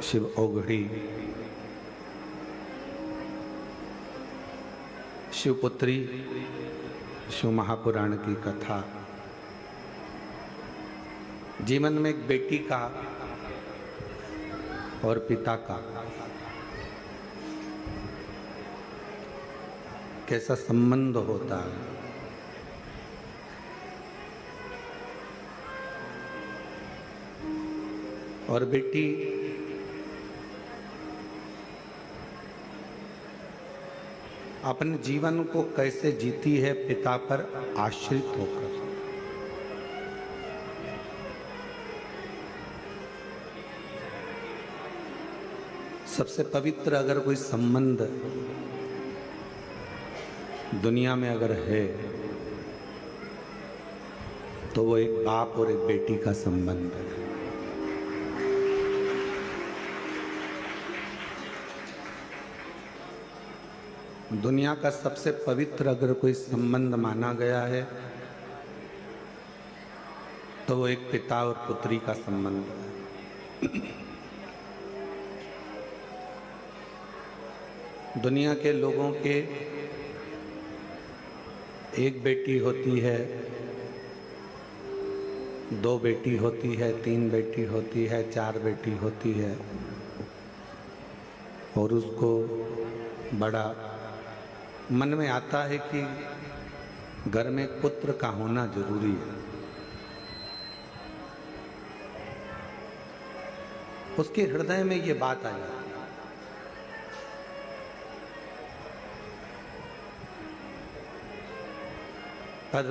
शिव ओघड़ी, शिवपुत्री, शिव महापुराण की कथा। जीवन में एक बेटी का और पिता का कैसा संबंध होता है। और बेटी अपने जीवन को कैसे जीती है पिता पर आश्रित होकर। सबसे पवित्र अगर कोई संबंध दुनिया में अगर है तो वो एक बाप और एक बेटी का संबंध है। दुनिया का सबसे पवित्र अगर कोई संबंध माना गया है तो वो एक पिता और पुत्री का संबंध है। दुनिया के लोगों के एक बेटी होती है, दो बेटी होती है, तीन बेटी होती है, चार बेटी होती है, और उसको बड़ा मन में आता है कि घर में पुत्र का होना जरूरी है। उसके हृदय में ये बात आ जाती है। पर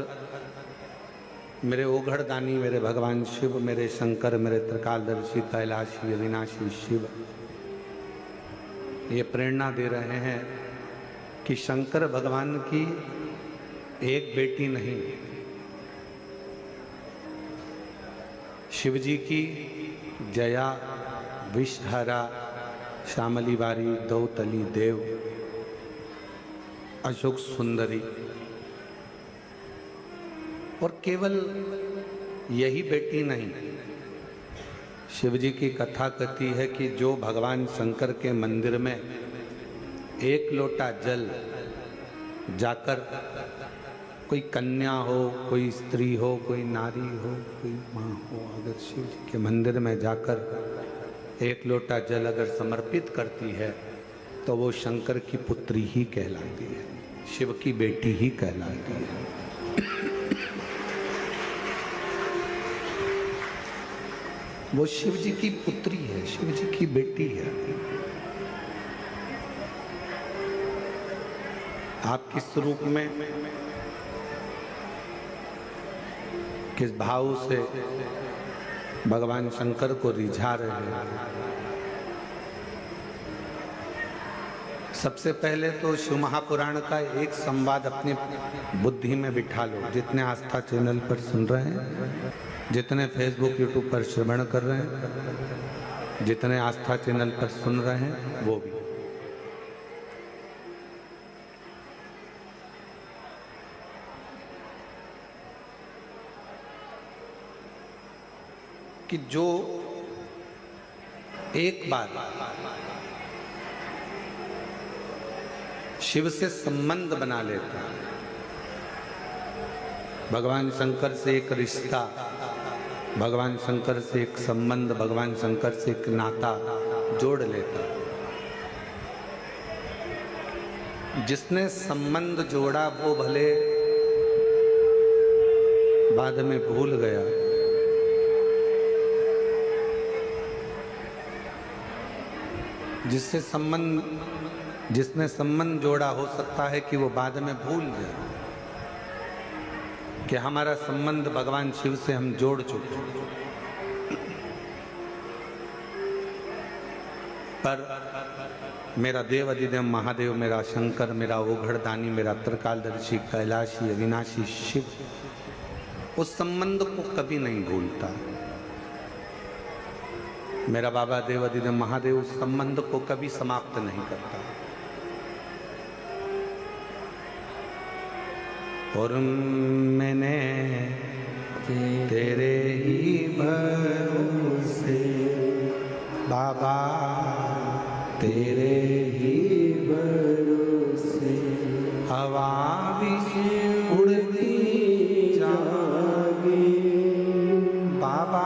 मेरे ओघड़दानी, मेरे भगवान शिव, मेरे शंकर, मेरे त्रिकालदर्शी, कैलाशी, अविनाशी शिव ये प्रेरणा दे रहे हैं कि शंकर भगवान की एक बेटी नहीं, शिव जी की जया, विषहरा, श्यामली बारी, दौतली देव, अशोक सुंदरी, और केवल यही बेटी नहीं, शिव जी की कथा कहती है कि जो भगवान शंकर के मंदिर में एक लोटा जल जाकर कोई कन्या हो, कोई स्त्री हो, कोई नारी हो, कोई माँ हो, अगर शिव जी के मंदिर में जाकर एक लोटा जल अगर समर्पित करती है तो वो शंकर की पुत्री ही कहलाती है, शिव की बेटी ही कहलाती है। वो शिव जी की पुत्री है, शिव जी की बेटी है। आप किस रूप में, किस भाव से भगवान शंकर को रिझा रहे हैं। सबसे पहले तो शिव महापुराण का एक संवाद अपनी बुद्धि में बिठा लो। जितने आस्था चैनल पर सुन रहे हैं, जितने फेसबुक यूट्यूब पर श्रवण कर रहे हैं, जितने आस्था चैनल पर सुन रहे हैं, वो भी कि जो एक बार शिव से संबंध बना लेता है, भगवान शंकर से एक रिश्ता, भगवान शंकर से एक संबंध, भगवान शंकर से एक नाता जोड़ लेता है। जिसने संबंध जोड़ा वो भले बाद में भूल गया, जिसने संबंध जोड़ा हो सकता है कि वो बाद में भूल जाए कि हमारा संबंध भगवान शिव से हम जोड़ चुके। पर मेरा देव अधिदेव महादेव, मेरा शंकर, मेरा ओघड़दानी, मेरा त्रिकालदर्शी, कैलाशी, अविनाशी शिव उस संबंध को कभी नहीं भूलता। मेरा बाबा देव अधिदेव महादेव उस संबंध को कभी समाप्त नहीं करता। और मैंने तेरे ही भरोसे बाबा तेरे ही भरोसे हवा भी उड़ती जागी बाबा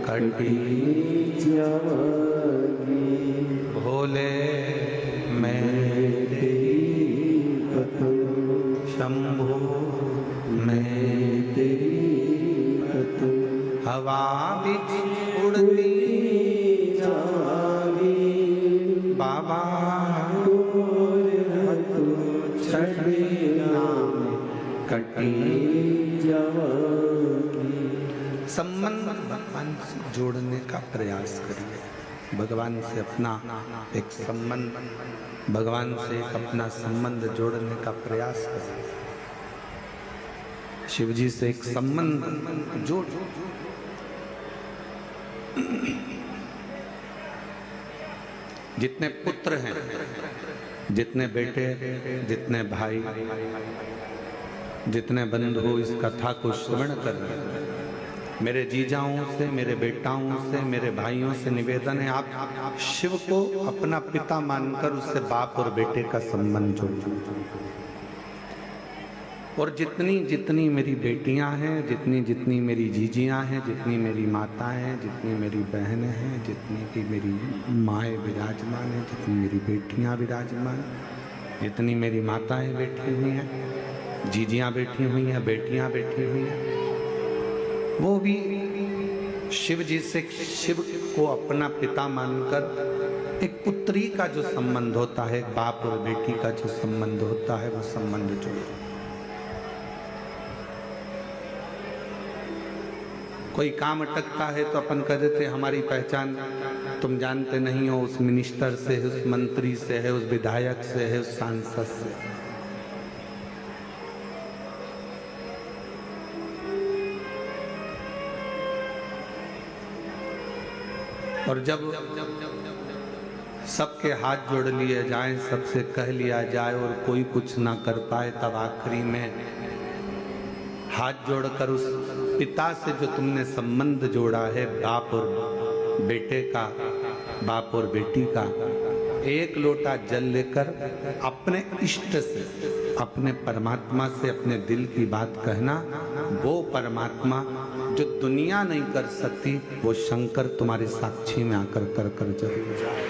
कटी जागी भोले मैं शंभो मैं तेरी हवा भी उड़ती जागी बाबा कटी जागी। संबंध भगवान से जोड़ने का प्रयास करिए, भगवान से अपना एक संबंध, भगवान से एक अपना संबंध जोड़ने का प्रयास करिए। शिव जी से एक संबंध जोड़। जितने पुत्र हैं, जितने बेटे, जितने भाई, जितने बंधु इस कथा को श्रवण कर रहे हैं, मेरे जीजाओं से, मेरे बेटाओं से, मेरे भाइयों से निवेदन है, आप शिव को अपना पिता मानकर उससे बाप और बेटे का संबंध जोड़िए। और जितनी जितनी मेरी बेटियां हैं, जितनी जितनी मेरी जीजियां हैं, जितनी मेरी माताएं हैं, जितनी मेरी बहनें हैं, जितनी की मेरी माएँ विराजमान हैं, जितनी मेरी बेटियां विराजमान, जितनी मेरी माताएं बैठी हुई हैं, जीजियां बैठी हुई हैं, बेटियां बैठी हुई हैं, वो भी शिव जी से, शिव को अपना पिता मानकर एक पुत्री का जो संबंध होता है, बाप और बेटी का जो संबंध होता है, वो संबंध जोड़ो। कोई काम अटकता है तो अपन कह देते हमारी पहचान तुम जानते नहीं हो, उस मिनिस्टर से है, उस मंत्री से है, उस विधायक से है, उस सांसद से। और जब सबके हाथ जोड़ लिए जाएं, सबसे कह लिया जाए और कोई कुछ ना कर पाए, तब आखिरी में हाथ जोड़कर उस पिता से जो तुमने संबंध जोड़ा है, बाप और बेटे का, बाप और बेटी का, एक लोटा जल लेकर अपने इष्ट से, अपने परमात्मा से अपने दिल की बात कहना। वो परमात्मा जो दुनिया नहीं कर सकती, वो शंकर तुम्हारे साक्षी में आकर कर जरूर जाए।